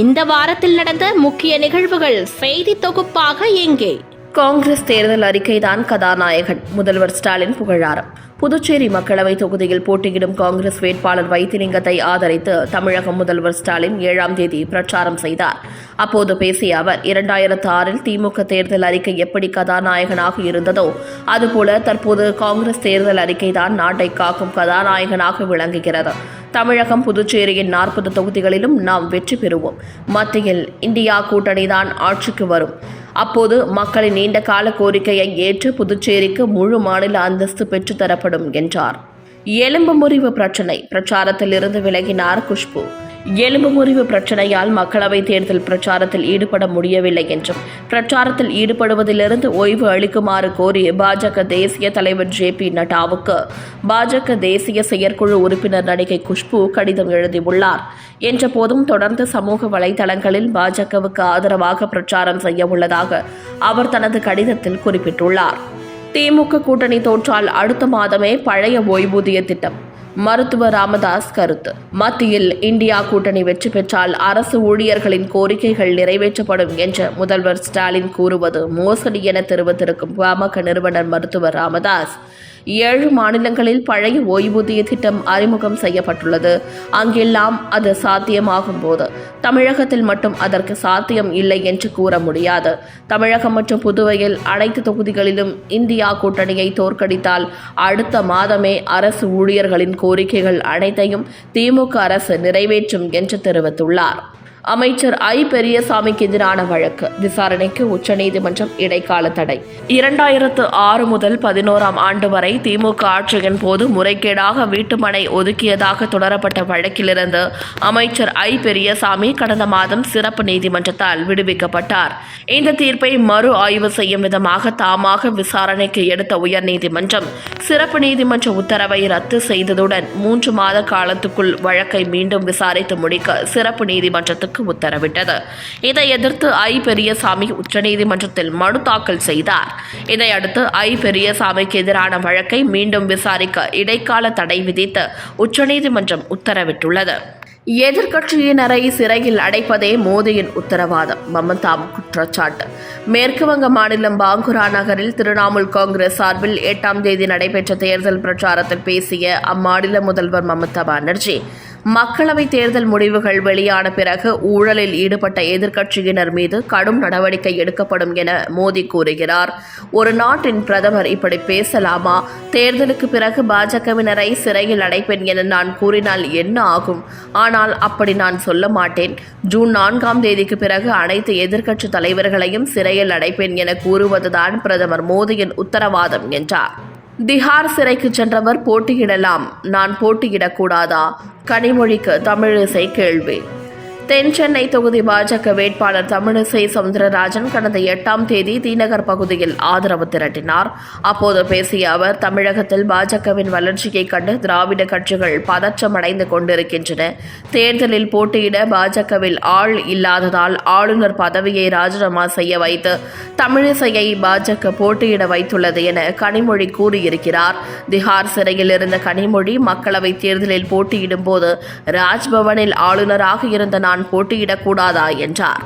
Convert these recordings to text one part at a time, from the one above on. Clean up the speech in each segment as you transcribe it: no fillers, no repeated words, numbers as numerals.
இந்த வாரத்தில் நடந்த முக்கிய நிகழ்வுகள் செய்தி தொகுப்பாக எங்கே? காங்கிரஸ் தேர்தல் அறிக்கைதான் கதாநாயகன். முதல்வர் ஸ்டாலின் புகழாரம். புதுச்சேரி மக்களவை தொகுதியில் போட்டியிடும் காங்கிரஸ் வேட்பாளர் வைத்திலிங்கத்தை ஆதரித்து தமிழக முதல்வர் ஸ்டாலின் 7ஆம் தேதி பிரச்சாரம் செய்தார். அப்போது பேசிய அவர், 2006 திமுக தேர்தல் அறிக்கை எப்படி கதாநாயகனாக இருந்ததோ அதுபோல தற்போது காங்கிரஸ் தேர்தல் அறிக்கைதான் நாட்டை காக்கும் கதாநாயகனாக விளங்குகிறது. தமிழகம், புதுச்சேரியின் 40 தொகுதிகளிலும் நாம் வெற்றி பெறுவோம். மத்தியில் இந்தியா கூட்டணிதான் ஆட்சிக்கு வரும். அப்போது மக்களின் நீண்ட கால கோரிக்கையை ஏற்று புதுச்சேரிக்கு முழு மாநில அந்தஸ்து பெற்றுத்தரப்படும் என்றார். எலும்பு முறிவு பிரச்சினை பிரச்சாரத்தில் இருந்து விலகினார் குஷ்பு. எலும்பு முறிவு பிரச்சனையால் மக்களவைத் தேர்தல் பிரச்சாரத்தில் ஈடுபட முடியவில்லை என்றும் பிரச்சாரத்தில் ஈடுபடுவதிலிருந்து ஓய்வு அளிக்குமாறு கோரி பாஜக தேசிய தலைவர் JP நட்டாவுக்கு பாஜக தேசிய செயற்குழு உறுப்பினர் நடிகை குஷ்பு கடிதம் எழுதியுள்ளார். என்ற போதும் தொடர்ந்து சமூக வலைதளங்களில் பாஜகவுக்கு ஆதரவாக பிரச்சாரம் செய்ய உள்ளதாக அவர் தனது கடிதத்தில் குறிப்பிட்டுள்ளார். திமுக கூட்டணி தோற்றால் அடுத்த மாதமே பழைய ஓய்வூதிய திட்டம். மருத்துவர் ராமதாஸ் கருத்து. மத்தியில் இந்தியா கூட்டணி வெற்றி பெற்றால் அரசு ஊழியர்களின் கோரிக்கைகள் நிறைவேற்றப்படும் என்று முதல்வர் ஸ்டாலின் கூறுவது மோசடி என தெரிவித்திருக்கும் பாமக நிறுவனர் மருத்துவர் ராமதாஸ், 7 மாநிலங்களில் பழைய ஓய்வூதிய திட்டம் அறிமுகம் செய்யப்பட்டுள்ளது. அங்கெல்லாம் அது சாத்தியமாகும் போது தமிழகத்தில் மட்டும் அதற்கு சாத்தியம் இல்லை என்று கூற முடியாது. தமிழகம் மற்றும் புதுவையில் அனைத்து தொகுதிகளிலும் இந்தியா கூட்டணியை தோற்கடித்தால் அடுத்த மாதமே அரசு ஊழியர்களின் கோரிக்கைகள் அனைத்தையும் திமுக அரசு நிறைவேற்றும் என்று தெரிவித்துள்ளார். அமைச்சர் பெரியசாமிக்கு எதிரான வழக்கு விசாரணைக்கு உச்சநீதிமன்றம் இடைக்கால தடை. 2006 முதல் 2011ஆம் ஆண்டு வரை திமுக ஆட்சியின் போது முறைகேடாக வீட்டுமனை ஒதுக்கியதாக தொடரப்பட்ட வழக்கிலிருந்து அமைச்சர் பெரியசாமி கடந்த மாதம் சிறப்பு நீதிமன்றத்தால் விடுவிக்கப்பட்டார். இந்த தீர்ப்பை மறு ஆய்வு செய்யும் விதமாக தாமாக விசாரணைக்கு எடுத்த உயர்நீதிமன்றம் சிறப்பு நீதிமன்ற உத்தரவை ரத்து செய்ததுடன் 3 மாத காலத்துக்குள் வழக்கை மீண்டும் விசாரித்து முடிக்க சிறப்பு நீதிமன்றத்துக்கு உத்தரவிட்டது. இதை எதிர்த்து பெரியசாமி உச்சநீதிமன்றத்தில் மனு தாக்கல் செய்தார். இதையடுத்து பெரியசாமிக்கு எதிரான வழக்கை மீண்டும் விசாரிக்க இடைக்கால தடை விதித்து உச்சநீதிமன்றம் உத்தரவிட்டுள்ளது. எதிர்க்கட்சியினரை சிறையில் அடைப்பதே மோடியின் உத்தரவாதம். மமதா குற்றச்சாட்டு. மேற்குவங்க மாநிலம் பாங்குரா நகரில் திரிணாமுல் காங்கிரஸ் சார்பில் 8ஆம் தேதி நடைபெற்ற தேர்தல் பிரச்சாரத்தில் பேசிய அம்மாநில முதல்வர் மமதா பானர்ஜி, மக்களவைத் தேர்தல் முடிவுகள் வெளியான பிறகு ஊழலில் ஈடுபட்ட எதிர்க்கட்சியினர் மீது கடும் நடவடிக்கை எடுக்கப்படும் என மோடி கூறுகிறார். ஒரு நாட்டின் பிரதமர் இப்படி பேசலாமா? தேர்தலுக்கு பிறகு பாஜகவினரை சிறையில் அடைப்பேன் என நான் கூறினால் என்ன ஆகும்? ஆனால் அப்படி நான் சொல்ல மாட்டேன். ஜூன் 4ஆம் தேதிக்கு பிறகு அனைத்து எதிர்க்கட்சி தலைவர்களையும் சிறையில் அடைப்பேன் என கூறுவதுதான் பிரதமர் மோடியின் உத்தரவாதம் என்றார். திஹார் சிறைக்கு சென்றவர் போட்டியிடலாம், நான் போட்டியிடக்கூடாதா? கனிமொழிக்கு தமிழிசை கேள்வி. தென் சென்னை தொகுதி பாஜக வேட்பாளர் தமிழிசை சவுந்தரராஜன் கடந்த 8ஆம் தேதி தீநகர் பகுதியில் ஆதரவு திரட்டினார். அப்போது பேசிய அவர், தமிழகத்தில் பாஜகவின் வளர்ச்சியை கண்டு திராவிட கட்சிகள் பதற்றமடைந்து கொண்டிருக்கின்றன. தேர்தலில் போட்டியிட பாஜகவில் ஆள் இல்லாததால் ஆளுநர் பதவியை ராஜினாமா செய்ய வைத்து தமிழிசையை பாஜக போட்டியிட வைத்துள்ளது என கனிமொழி கூறியிருக்கிறார். திஹார் சிறையில் இருந்த கனிமொழி மக்களவைத் தேர்தலில் போட்டியிடும் போது ராஜ்பவனில் ஆளுநராக இருந்த நான் போட்டியிடக்கூடாதா என்றார்.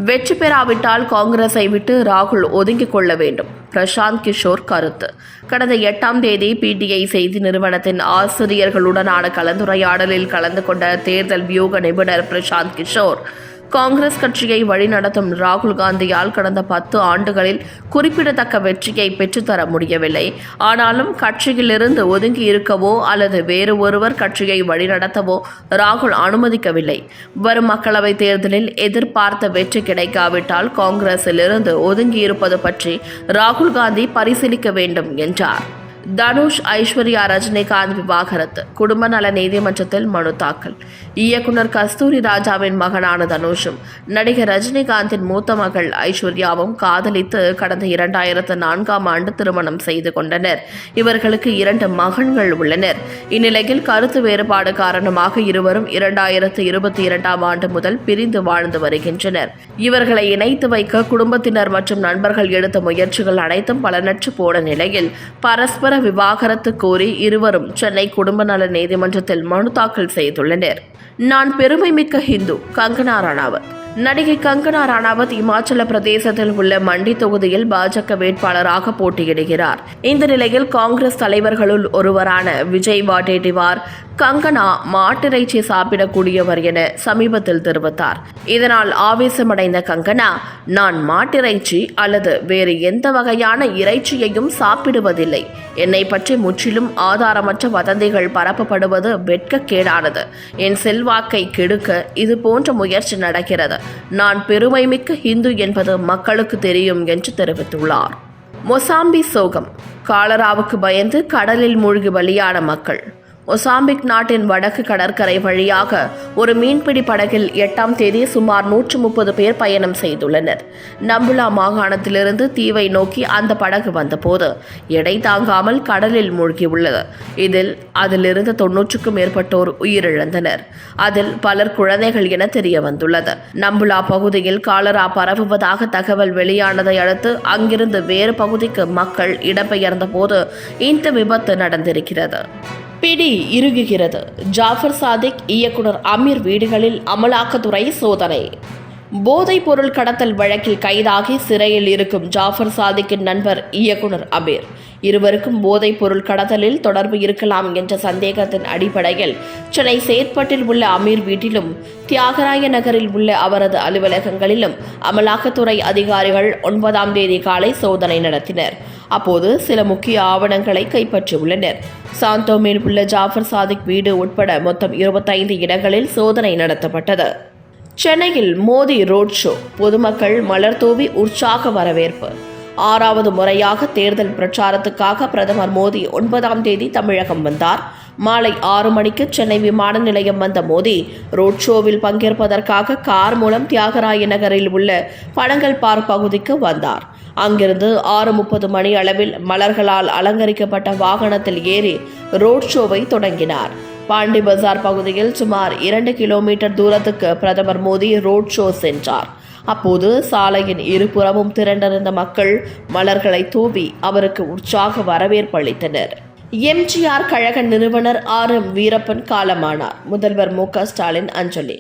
வெற்றி பெறாவிட்டால் காங்கிரஸை விட்டு ராகுல் ஒதுங்கிக் கொள்ள வேண்டும். பிரசாந்த் கிஷோர் கருத்து. கடந்த 8ஆம் தேதி PTI செய்தி நிறுவனத்தின் ஆசிரியர்களுடனான கலந்துரையாடலில் கலந்து கொண்ட தேர்தல் வியூக நிபுணர் பிரசாந்த் கிஷோர், காங்கிரஸ் கட்சியை வழிநடத்தும் ராகுல் காந்தியால் கடந்த 10 ஆண்டுகளில் குறிப்பிடத்தக்க வெற்றியை பெற்றுத்தர முடியவில்லை. ஆனாலும் கட்சியிலிருந்து ஒதுங்கி இருக்கவோ அல்லது வேறு ஒருவர் கட்சியை வழிநடத்தவோ ராகுல் அனுமதிக்கவில்லை. வரும் மக்களவைத் தேர்தலில் எதிர்பார்த்த வெற்றி கிடைக்காவிட்டால் காங்கிரஸிலிருந்து ஒதுங்கியிருப்பது பற்றி ராகுல் காந்தி பரிசீலிக்க வேண்டும் என்றார். தனுஷ் ஐஸ்வர்யா ரஜினிகாந்த் விவாகரத்து. குடும்ப நல நீதிமன்றத்தில் மனு தாக்கல். இயக்குனர் கஸ்தூரி ராஜாவின் மகனான தனுஷும் நடிகர் ரஜினிகாந்தின் மூத்த மகள் ஐஸ்வர்யாவும் காதலித்து கடந்த 2004ஆம் ஆண்டு திருமணம் செய்து கொண்டனர். இவர்களுக்கு 2 மகன்கள் உள்ளனர். இந்நிலையில் கருத்து வேறுபாடு காரணமாக இருவரும் 2022ஆம் ஆண்டு முதல் பிரிந்து வாழ்ந்து வருகின்றனர். இவர்களை இணைத்து வைக்க குடும்பத்தினர் மற்றும் நண்பர்கள் எடுத்த முயற்சிகள் அனைத்தும் பலனற்று போன நிலையில் பரஸ்பர பரஸ்பர விவாகரத்து கோரி இருவரும் சென்னை குடும்ப நல நீதிமன்றத்தில் மனு தாக்கல் செய்துள்ளனர். நான் பெருமைமிக்க ஹிந்து. கங்கனா ரனாவத். நடிகை கங்கனா ரனாவத் இமாச்சல பிரதேசத்தில் உள்ள மண்டி தொகுதியில் பாஜக வேட்பாளராக போட்டியிடுகிறார். இந்த நிலையில் காங்கிரஸ் தலைவர்களுள் ஒருவரான விஜய் வாடேட்டிவார் கங்கனா மாட்டிறைச்சி சாப்பிடக்கூடியவர் என சமீபத்தில் தெரிவித்தார். இதனால் ஆவேசமடைந்த கங்கனா, நான் மாட்டிறைச்சி அல்லது வேறு எந்த வகையான இறைச்சியையும் சாப்பிடுவதில்லை. என்னை பற்றி முற்றிலும் ஆதாரமற்ற வதந்திகள் பரப்பப்படுவது வெட்கக்கேடானது. என் செல்வாக்கை கெடுக்க இது போன்ற முயற்சி நடக்கிறது. நான் பெருமைமிக்க ஹிந்து என்பது மக்களுக்கு தெரியும் என்று தெரிவித்துள்ளார். மொசாம்பிக் சோகம். காலராவுக்கு பயந்து கடலில் மூழ்கி பலியான மக்கள். மொசாம்பிக் நாட்டின் வடக்கு கடற்கரை வழியாக ஒரு மீன்பிடி படகில் 8ஆம் தேதி சுமார் 130 பேர் பயணம் செய்துள்ளனர். நம்புலா மாகாணத்திலிருந்து தீவை நோக்கி அந்த படகு வந்தபோது எடை தாங்காமல் கடலில் மூழ்கியுள்ளது. அதிலிருந்து 90க்கும் மேற்பட்டோர் உயிரிழந்தனர். அதில் பலர் குழந்தைகள் என தெரிய வந்துள்ளது. நம்புலா பகுதியில் காலரா பரவுவதாக தகவல் வெளியானதை அடுத்து அங்கிருந்து வேறு பகுதிக்கு மக்கள் இடம்பெயர்ந்த போது இந்த விபத்து நடந்திருக்கிறது. பிடி இறுகுகிறது. ஜாஃபர் சாதிக், இயக்குனர் அமீர் வீடுகளில் அமலாக்கத்துறை சோதனை. போதைப் பொருள் கடத்தல் வழக்கில் கைதாகி சிறையில் இருக்கும் ஜாஃபர் சாதிக்கின் நண்பர் இயக்குனர் அமீர் இருவருக்கும் போதைப் பொருள் கடத்தலில் தொடர்பு இருக்கலாம் என்ற சந்தேகத்தின் அடிப்படையில் சென்னை சேத்பட்டில் உள்ள அமீர் வீட்டிலும் தியாகராய நகரில் உள்ள அவரது அலுவலகங்களிலும் அமலாக்கத்துறை அதிகாரிகள் 9ஆம் தேதி காலை சோதனை நடத்தினர். அப்போது சில முக்கிய ஆவணங்களை கைப்பற்றியுள்ளனர். சாந்தோமில் உள்ள ஜாஃபர் சாதிக் வீடு உட்பட மொத்தம் 25 இடங்களில் சோதனை நடத்தப்பட்டது. சென்னையில் மோடி ரோட் ஷோ. பொதுமக்கள் மலர் தூவி உற்சாக வரவேற்பு. 6வது முறையாக தேர்தல் பிரச்சாரத்துக்காக பிரதமர் மோடி 9ஆம் தேதி தமிழகம் வந்தார். மாலை 6 மணிக்கு சென்னை விமான நிலையம் வந்த மோடி ரோட் ஷோவில் பங்கேற்பதற்காக கார் மூலம் தியாகராய நகரில் உள்ள பனங்கல் பார்க் பகுதிக்கு வந்தார். அங்கிருந்து 6:30 மணி அளவில் மலர்களால் அலங்கரிக்கப்பட்ட வாகனத்தில் ஏறி ரோட் ஷோவை தொடங்கினார். பாண்டி பஜார் பகுதியில் சுமார் 2 கிலோமீட்டர் தூரத்துக்கு பிரதமர் மோடி ரோட் ஷோ சென்றார். அப்போது சாலையின் இருபுறமும் திரண்டிருந்த மக்கள் மலர்களை தூவி அவருக்கு உற்சாக வரவேற்பு அளித்தனர். எம்ஜிஆர் கழக நிறுவனர் RM வீரப்பன் காலமானார். முதல்வர் மு.க. ஸ்டாலின் அஞ்சலி.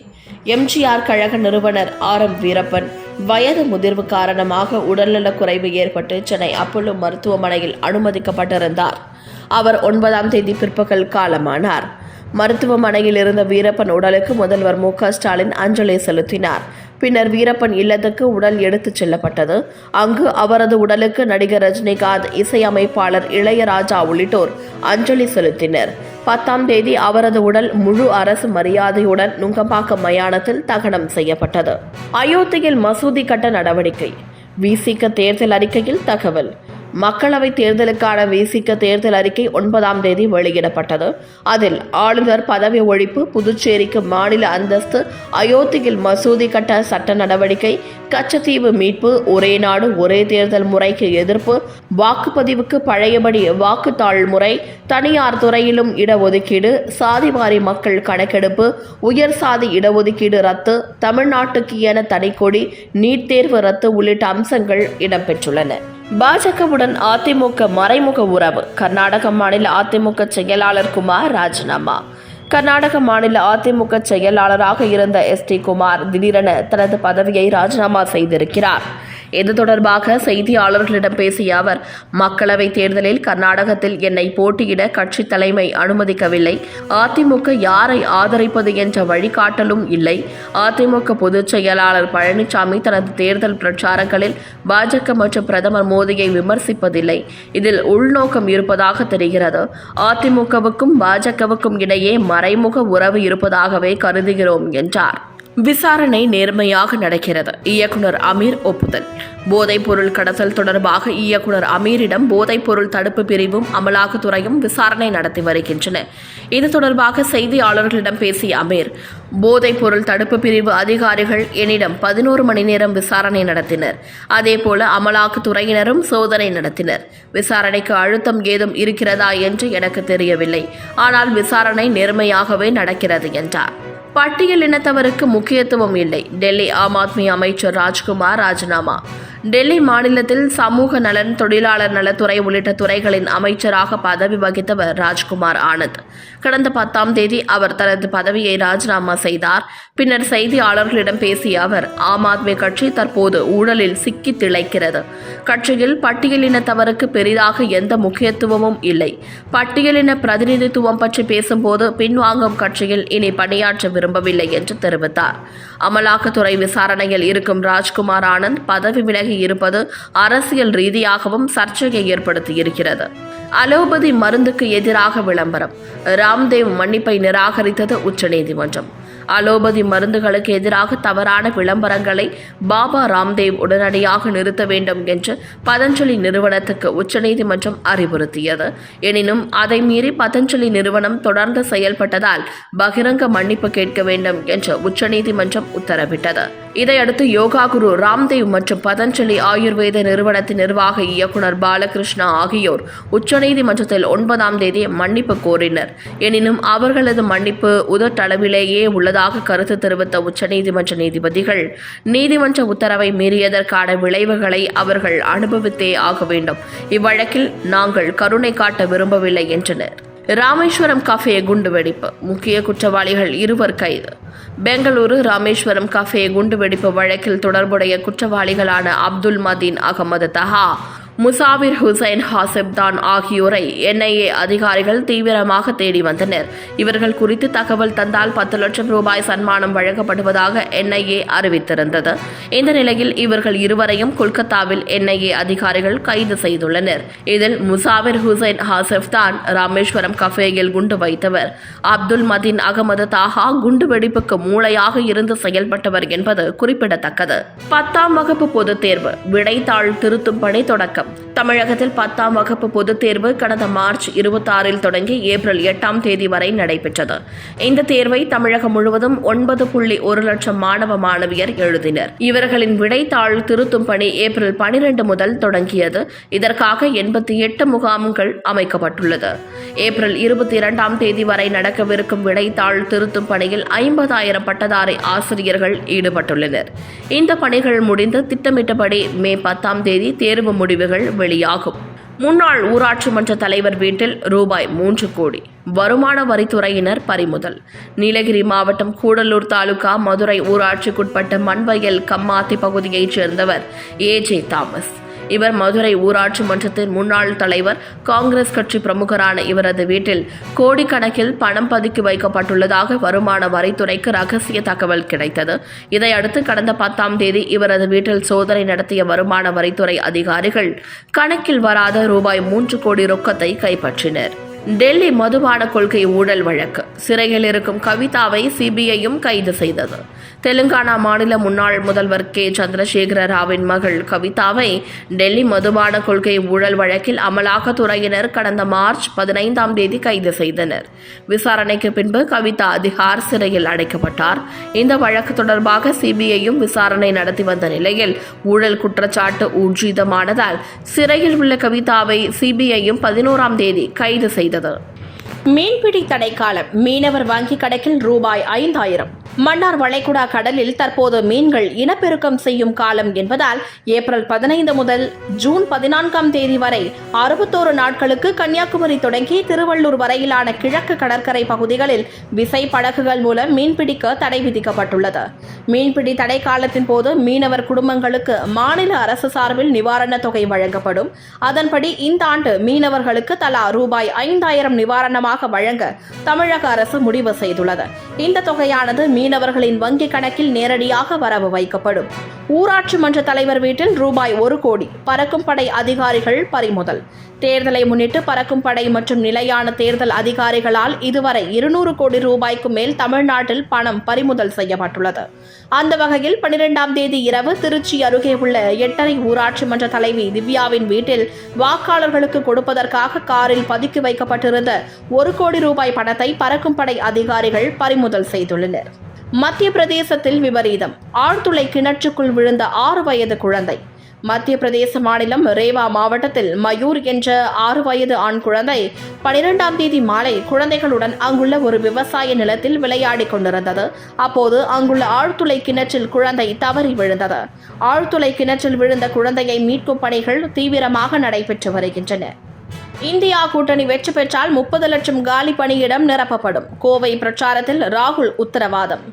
எம்ஜிஆர் கழக நிறுவனர் RM வீரப்பன் வயது முதிர்வு காரணமாக உடல்நலக் குறைவு ஏற்பட்டு சென்னை அப்போலோ மருத்துவமனையில் அனுமதிக்கப்பட்டிருந்தார். அவர் 9ஆம் தேதி பிற்பகல் காலமானார். மருத்துவமனையில் இருந்த வீரப்பன் உடலுக்கு முதல்வர் மு.க. ஸ்டாலின் அஞ்சலி செலுத்தினார். பின்னர் வீரப்பன் இல்லத்துக்கு உடல் எடுத்துச் செல்லப்பட்டது. அங்கு அவரது உடலுக்கு நடிகர் ரஜினிகாந்த், இசையமைப்பாளர் இளையராஜா உள்ளிட்டோர் அஞ்சலி செலுத்தினர். 10ஆம் தேதி அவரது உடல் முழு அரசு மரியாதையுடன் நுங்கம்பாக்கம் மயானத்தில் தகனம் செய்யப்பட்டது. அயோத்தியில் மசூதி கட்ட நடவடிக்கை. விசிக தேர்தல் அறிக்கையில் தகவல். மக்களவைத் தேர்தலுக்கான விசிக தேர்தல் அறிக்கை 9ஆம் தேதி வெளியிடப்பட்டது. அதில் ஆளுநர் பதவி ஒழிப்பு, புதுச்சேரிக்கு மாநில அந்தஸ்து, அயோத்தியில் மசூதி கட்ட சட்ட நடவடிக்கை, கச்சத்தீவு மீட்பு, ஒரே நாடு ஒரே தேர்தல் முறைக்கு எதிர்ப்பு, வாக்குப்பதிவுக்கு பழையபடி வாக்குத்தாள் முறை, தனியார் துறையிலும் இடஒதுக்கீடு, சாதிவாரி மக்கள் கணக்கெடுப்பு, உயர் சாதி இடஒதுக்கீடு ரத்து, தமிழ்நாட்டுக்கு என தனிக்கொடி, நீட் தேர்வு ரத்து உள்ளிட்ட அம்சங்கள் இடம்பெற்றுள்ளன. பாஜகவுடன் அதிமுக மறைமுக உறவு. கர்நாடக மாநில அதிமுக செயலாளர் குமார் ராஜினாமா. கர்நாடக மாநில அதிமுக செயலாளராக இருந்த ST குமார் திடீரென தனது பதவியை ராஜினாமா செய்திருக்கிறார். இது தொடர்பாக செய்தியாளர்களிடம் பேசிய அவர், மக்களவை தேர்தலில் கர்நாடகத்தில் என்னை போட்டியிட கட்சி தலைமை அனுமதிக்கவில்லை. அதிமுக யாரை ஆதரிப்பது என்ற வழிகாட்டலும் இல்லை. அதிமுக பொதுச் செயலாளர் பழனிசாமி தனது தேர்தல் பிரச்சாரங்களில் பாஜக மற்றும் பிரதமர் மோடியை விமர்சிப்பதில்லை. இதில் உள்நோக்கம் இருப்பதாக தெரிகிறது. அதிமுகவுக்கும் பாஜகவுக்கும் இடையே மறைமுக உறவு இருப்பதாகவே கருதுகிறோம் என்றார். விசாரணை நேர்மையாக நடக்கிறது. இயக்குனர் அமீர் ஒப்புதல். போதைப் பொருள் கடத்தல் தொடர்பாக இயக்குனர் அமீரிடம் போதைப் பொருள் தடுப்பு பிரிவும் அமலாக்கத்துறையும் விசாரணை நடத்தி வருகின்றன. இது தொடர்பாக செய்தியாளர்களிடம் பேசிய அமீர், போதைப் பொருள் தடுப்பு பிரிவு அதிகாரிகள் என்னிடம் 11 மணி நேரம் விசாரணை நடத்தினர். அதேபோல அமலாக்கத்துறையினரும் சோதனை நடத்தினர். விசாரணைக்கு அழுத்தம் ஏதும் இருக்கிறதா என்று எனக்கு தெரியவில்லை. ஆனால் விசாரணை நேர்மையாகவே நடக்கிறது என்றார். பட்டியல் இனத்தவருக்கு முக்கியத்துவம் இல்லை. டெல்லி ஆம் ஆத்மி அமைச்சர் ராஜ்குமார் ராஜினாமா. டெல்லி மாநிலத்தில் சமூக நலன், தொழிலாளர் நலத்துறை உள்ளிட்ட துறைகளின் அமைச்சராக பதவி வகித்தவர் ராஜ்குமார் ஆனந்த். கடந்த 10ஆம் தேதி அவர் தனது பதவியை ராஜினாமா செய்தார். பின்னர் செய்தியாளர்களிடம் பேசிய அவர், ஆம் ஆத்மி கட்சி தற்போது ஊழலில் சிக்கி திளைக்கிறது. கட்சியில் பட்டியலினத்தவருக்கு பெரிதாக எந்த முக்கியத்துவமும் இல்லை. பட்டியலின பிரதிநிதித்துவம் பற்றி பேசும்போது பின்வாங்கும் கட்சியில் இனி பணியாற்ற விரும்பவில்லை என்று தெரிவித்தார். அமலாக்கத்துறை விசாரணையில் இருக்கும் ராஜ்குமார் ஆனந்த் பதவி விலகி இருப்பது அரசியல் ரீதியாகவும் சர்ச்சையை ஏற்படுத்தியிருக்கிறது. அலோபதி மருந்துக்கு எதிராக விளம்பரம். ராம்தேவ் மன்னிப்பை நிராகரித்தது உச்சநீதிமன்றம். அலோபதி மருந்துகளுக்கு எதிராக தவறான விளம்பரங்களை பாபா ராம்தேவ் உடனடியாக நிறுத்த வேண்டும் என்று பதஞ்சலி நிறுவனத்துக்கு உச்சநீதிமன்றம் அறிவுறுத்தியது. எனினும் அதை மீறி பதஞ்சலி நிறுவனம் தொடர்ந்து செயல்பட்டதால் பகிரங்க மன்னிப்பு கேட்க வேண்டும் என்று உச்சநீதிமன்றம் உத்தரவிட்டது. இதையடுத்து யோகா குரு ராம்தேவ் மற்றும் பதஞ்சலி ஆயுர்வேத நிறுவனத்தின் நிர்வாக இயக்குனர் பாலகிருஷ்ணா ஆகியோர் உச்சநீதிமன்றத்தில் 9ஆம் தேதி மன்னிப்பு கோரினர். எனினும் அவர்களது மன்னிப்பு உதட்டளவிலேயே உள்ளதாக கருத்து தெரிவித்த உச்சநீதிமன்ற நீதிபதிகள், நீதிமன்ற உத்தரவை மீறியதற்கான விளைவுகளை அவர்கள் அனுபவித்தே ஆக வேண்டும். இவ்வழக்கில் நாங்கள் கருணை காட்ட விரும்பவில்லை என்றனர். ராமேஸ்வரம் கஃபே குண்டுவெடிப்பு. முக்கிய குற்றவாளிகள் 2 கைது. பெங்களூரு ராமேஸ்வரம் கஃபே குண்டுவெடிப்பு வழக்கில் தொடர்புடைய குற்றவாளிகளான அப்துல் மதீன் அகமது தஹா, முசாவிர் ஹுசைன் ஹாசிப்தான் ஆகியோரை NIA அதிகாரிகள் தீவிரமாக தேடி வந்தனர். இவர்கள் குறித்து தகவல் தந்தால் 10 லட்சம் ரூபாய் சன்மானம் வழங்கப்படுவதாக NIA அறிவித்திருந்தது. இந்த நிலையில் இவர்கள் இருவரையும் கொல்கத்தாவில் NIA அதிகாரிகள் கைது செய்துள்ளனர். இதில் முசாவிர் ஹுசைன் ஹாசிப்தான் ராமேஸ்வரம் கஃபேயில் குண்டு வைத்தவர். அப்துல் மதீன் அகமது தாஹா குண்டுவெடிப்புக்கு மூளையாக இருந்து செயல்பட்டவர் என்பது குறிப்பிடத்தக்கது. 10ஆம் வகுப்பு பொதுத் தேர்வு விடைத்தாள் திருத்தும் பணி தொடக்கம். தமிழகத்தில் 10ஆம் வகுப்பு பொதுத் தேர்வு கடந்த மார்ச் 26 தொடங்கி ஏப்ரல் 8ஆம் தேதி வரை நடைபெற்றது. இந்த தேர்வை தமிழகம் முழுவதும் 9.1 லட்சம் மாணவ மாணவியர் எழுதினர். இவர்களின் விடைத்தாள் திருத்தும் பணி ஏப்ரல் 12 முதல் தொடங்கியது. இதற்காக 88 முகாம்கள் அமைக்கப்பட்டுள்ளது. ஏப்ரல் 22ஆம் தேதி வரை நடக்கவிருக்கும் விடைத்தாள் திருத்தும் பணியில் 50,000 பட்டதாரி ஆசிரியர்கள் ஈடுபட்டுள்ளனர். இந்த பணிகள் முடிந்து திட்டமிட்டபடி மே 10ஆம் தேதி தேர்வு முடிவுகள் வெளியாகும். முன்னாள் ஊராட்சி மன்ற தலைவர் வீட்டில் ரூபாய் 3 கோடி வருமான வரித்துறையினர் பறிமுதல். நீலகிரி மாவட்டம் கூடலூர் தாலுகா மதுரை ஊராட்சிக்குட்பட்ட மண்வயல் கம்மாத்தி பகுதியைச் சேர்ந்தவர் AJ தாமஸ். இவர் மதுரை ஊராட்சி மன்றத்தின் முன்னாள் தலைவர். காங்கிரஸ் கட்சி பிரமுகரான இவரது வீட்டில் கோடிக்கணக்கில் பணம் பதுக்கி வைக்கப்பட்டுள்ளதாக வருமான வரித்துறைக்கு ரகசிய தகவல் கிடைத்தது. இதையடுத்து கடந்த 10ஆம் தேதி இவரது வீட்டில் சோதனை நடத்திய வருமான வரித்துறை அதிகாரிகள் கணக்கில் வராத ரூபாய் 3 கோடி ரொக்கத்தை கைப்பற்றினர். டெல்லி மதுபான கொள்கை ஊழல் வழக்கு. சிறையில் இருக்கும் கவிதாவை CBIயும் கைது செய்தது. தெலுங்கானா மாநில முன்னாள் முதல்வர் K. சந்திரசேகர ராவின் மகள் கவிதாவை டெல்லி மதுபான கொள்கை ஊழல் வழக்கில் அமலாக்கத்துறையினர் கடந்த மார்ச் 15ஆம் தேதி கைது செய்தனர். விசாரணைக்கு பின்பு கவிதா திஹார் சிறையில் அடைக்கப்பட்டார். இந்த வழக்கு தொடர்பாக CBIயும் விசாரணை நடத்தி வந்த நிலையில் ஊழல் குற்றச்சாட்டு ஊர்ஜிதமானதால் சிறையில் உள்ள கவிதாவை CBIயும் 11ஆம் தேதி கைது செய்தது. மீன்பிடி தடைக்காலம். மீனவர் வங்கி கணக்கில் ரூபாய் 5,000. மன்னார் வளைகுடா கடலில் தற்போது மீன்கள் இனப்பெருக்கம் செய்யும் காலம் என்பதால் ஏப்ரல் 15 முதல் ஜூன் 14ஆம் தேதி வரை 61 நாட்களுக்கு கன்னியாகுமரி தொடங்கி திருவள்ளூர் வரையிலான கிழக்கு கடற்கரை பகுதிகளில் விசை படகுகள் மூலம் மீன்பிடிக்க தடை விதிக்கப்பட்டுள்ளது. மீன்பிடி தடை காலத்தின் போது மீனவர் குடும்பங்களுக்கு மாநில அரசு சார்பில் நிவாரணத் தொகை வழங்கப்படும். அதன்படி இந்த ஆண்டு மீனவர்களுக்கு தலா ரூபாய் 5,000 நிவாரணமாக வழங்க தமிழக அரசு முடிவு செய்துள்ளது. இந்த தொகையானது மீனவர்களின் வங்கி கணக்கில் நேரடியாக வரவு வைக்கப்படும். ஊராட்சி மன்ற தலைவர் வீட்டில் ரூபாய் 1 கோடி பறக்கும் படை அதிகாரிகள் பறிமுதல். தேர்தலை முன்னிட்டு பறக்கும் படை மற்றும் நிலையான தேர்தல் அதிகாரிகளால் இதுவரை 200 கோடி ரூபாய்க்கு மேல் தமிழ்நாட்டில் பணம் பறிமுதல் செய்யப்பட்டுள்ளது. அந்த வகையில் 12ஆம் தேதி இரவு திருச்சி அருகே உள்ள எட்டரை ஊராட்சி மன்ற தலைவி திவ்யாவின் வீட்டில் வாக்காளர்களுக்கு கொடுப்பதற்காக காரில் பதுக்கி வைக்கப்பட்டிருந்த 1 கோடி ரூபாய் பணத்தை பறக்கும் படை அதிகாரிகள் பறிமுதல் செய்துள்ளனர். மத்திய பிரதேசத்தில் விபரீதம். ஆழ்துளை கிணற்றுக்குள் விழுந்த 6 வயது குழந்தை. மத்திய பிரதேச மாநிலம் ரேவா மாவட்டத்தில் மயூர் என்ற 6 வயது ஆண் குழந்தை 12ஆம் தேதி மாலை குழந்தைகளுடன் அங்குள்ள ஒரு விவசாய நிலத்தில் விளையாடிக் கொண்டிருந்தது. அப்போது அங்குள்ள ஆழ்துளை கிணற்றில் குழந்தை தவறி விழுந்தது. ஆழ்துளை கிணற்றில் விழுந்த குழந்தையை மீட்கும் பணிகள் தீவிரமாக நடைபெற்று வருகின்றன. இந்தியா கூட்டணி வெற்றி பெற்றால் 30 லட்சம் காலி பணியிடம் நிரப்பப்படும். கோவை பிரச்சாரத்தில் ராகுல் உத்தரவாதம்.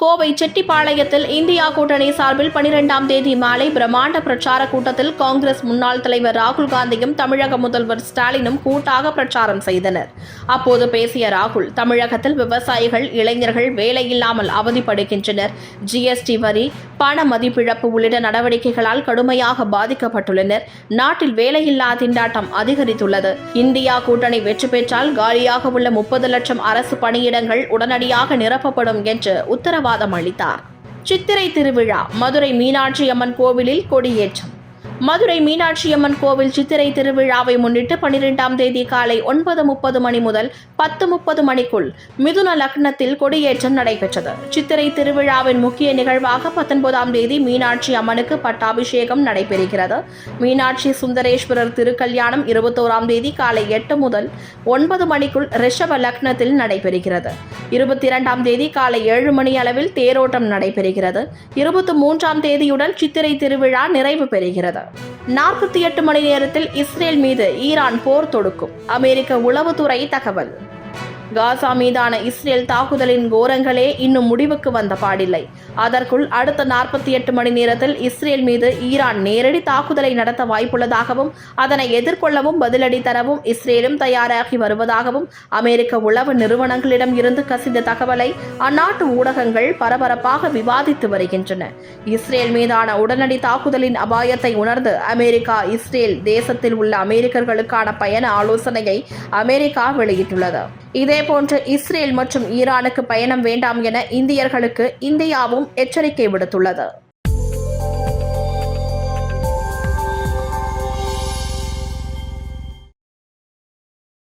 கோவை செட்டிப்பாளையத்தில் இந்தியா கூட்டணி சார்பில் 12ஆம் தேதி மாலை பிரம்மாண்ட பிரச்சார கூட்டத்தில் காங்கிரஸ் முன்னாள் தலைவர் ராகுல் காந்தியும் தமிழக முதல்வர் ஸ்டாலினும் கூட்டாக பிரச்சாரம் செய்தனர். அப்போது பேசிய ராகுல், தமிழகத்தில் விவசாயிகள், இளைஞர்கள் வேலையில்லாமல் அவதிப்படுகின்றனர். ஜிஎஸ்டி வரி, பண மதிப்பிழப்பு உள்ளிட்ட நடவடிக்கைகளால் கடுமையாக பாதிக்கப்பட்டுள்ளனர். நாட்டில் வேலையில்லா திண்டாட்டம் அதிகரித்துள்ளது. இந்தியா கூட்டணி வெற்றி பெற்றால் காலியாக உள்ள 30 லட்சம் அரசு பணியிடங்கள் உடனடியாக நிரப்பப்படும் என்று உத்தரவாதம் அளித்தார். சித்திரை திருவிழா. மதுரை மீனாட்சி அம்மன் கோவிலில் கொடியேற்றம். மதுரை மீனாட்சியம்மன் கோவில் சித்திரை திருவிழாவை முன்னிட்டு 12ஆம் தேதி காலை 9:30 மணி முதல் 10:30 மணிக்குள் மிதுன லக்னத்தில் கொடியேற்றம் நடைபெற்றது. சித்திரை திருவிழாவின் முக்கிய நிகழ்வாக 19ஆம் தேதி மீனாட்சி அம்மனுக்கு பட்டாபிஷேகம் நடைபெறுகிறது. மீனாட்சி சுந்தரேஸ்வரர் திருக்கல்யாணம் 21ஆம் தேதி காலை 8 முதல் 9 மணிக்குள் ரிஷப லக்னத்தில் நடைபெறுகிறது. 22ஆம் தேதி காலை 7 மணி அளவில் தேரோட்டம் நடைபெறுகிறது. 23ஆம் தேதியுடன் சித்திரை திருவிழா நிறைவு பெறுகிறது. 48 மணி நேரத்தில் இஸ்ரேல் மீது ஈரான் போர் தொடுக்கும். அமெரிக்க உளவுத்துறை தகவல். காசா மீதான இஸ்ரேல் தாக்குதலின் கோரங்களே இன்னும் முடிவுக்கு வந்த பாடில்லை. அதற்குள் அடுத்த 48 மணி நேரத்தில் இஸ்ரேல் மீது ஈரான் நேரடி தாக்குதலை நடத்த வாய்ப்புள்ளதாகவும் அதனை எதிர்கொள்ளவும் பதிலடி தரவும் இஸ்ரேலும் தயாராகி வருவதாகவும் அமெரிக்க உளவு நிறுவனங்களிடம் இருந்து கசிந்த தகவலை அந்நாட்டு ஊடகங்கள் பரபரப்பாக விவாதித்து வருகின்றன. இஸ்ரேல் மீதான உடனடி தாக்குதலின் அபாயத்தை உணர்ந்து அமெரிக்கா இஸ்ரேல் தேசத்தில் உள்ள அமெரிக்கர்களுக்கான பயண ஆலோசனையை அமெரிக்கா வெளியிட்டுள்ளது. இதேபோன்று இஸ்ரேல் மற்றும் ஈரானுக்கு பயணம் வேண்டாம் என இந்தியர்களுக்கு இந்தியாவும் எச்சரிக்கை விடுத்துள்ளது.